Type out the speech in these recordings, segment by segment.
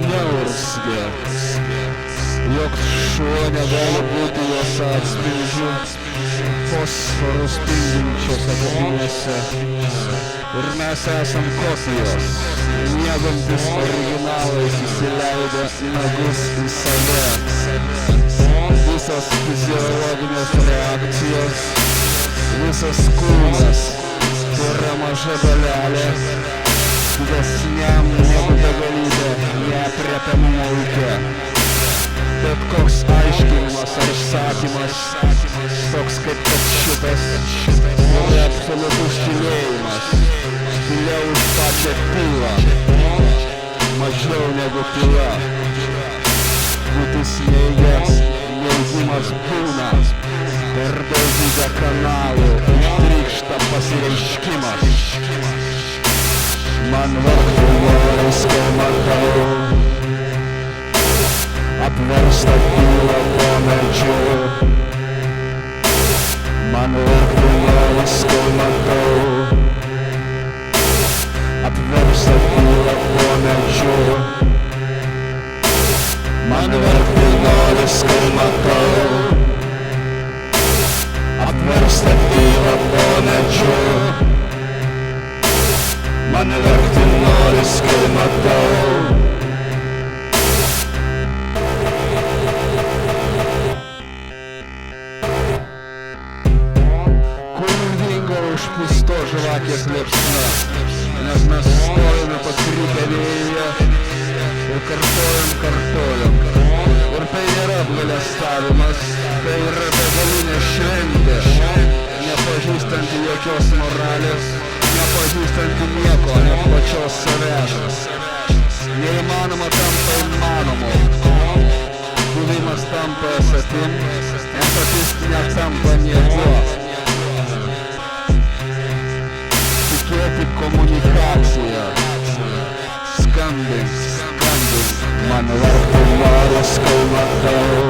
Neurzgia, joks šuo negali būti jos atspindžiu, fosforų spindinčiose kapinėse. Ir mes esam kopijos, miegantis originalais įsileidę nagus į save. Visos fiziologinės reakcijos, visas kūnas yra maža dalelė, didesniam negu begalybė neaprėpiamumo lauke. Bet koks aiškinimas ar sakymas, toks kaip kad šitas, yra absoliutus tylėjimas, tyliau už pačią tylą, mažiau negu tyla. Būti smeigęs, neigimas būna, per daugybę kanalų ištrykšta pasireiškimas. Man vardu noris, kai matau apverstą tylą po medžiu. Man vardu noris, kai matau apverstą tylą po medžiu. Man vardu noris, kai matau apverstą tylą po medžiu. Man verkti noris, kai matau kur dingo užpūsto žvakės liepsna, nes mes stovime pakrypę vėjyje ir kartojam. Ir tai nėra apgailestavimas, tai yra begalinė šventė, nepažįstanti jokios moralės, nepažįstanti nieko, net pačios savęs. Neįmanoma tampa įmanomu, buvimas tampa esatim, esatis netampa niekuo. Tikėti komunikaciją, skambink, man vardu noris, kai matau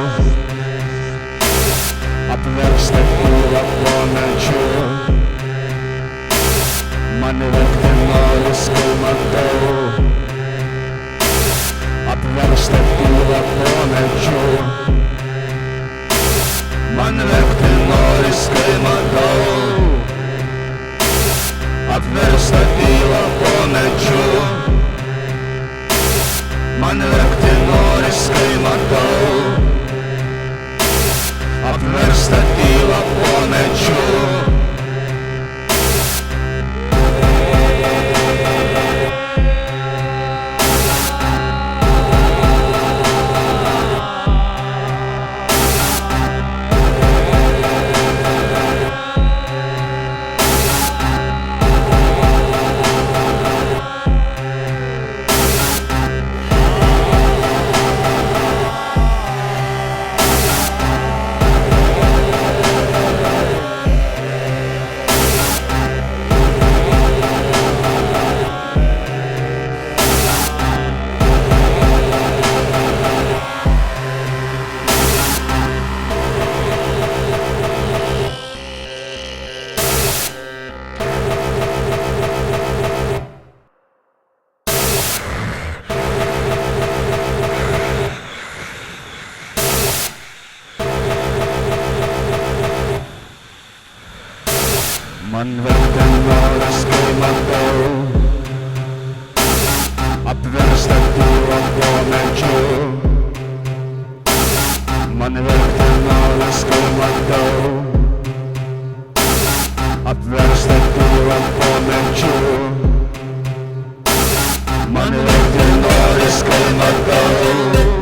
apverstą tylą po medžiu. Man verkti noris, kai matau apverstą tylą po medžiu. Man verkti noris, kai matau apverstą tylą po medžiu. Man verkti noris, kai matau apverstą tylą po medžiu. Man verkti noris, kai matau apverstą tylą po medžiu. Man verkti noris, kai matau apverstą tylą po medžiu. Man verkti noris, kai matau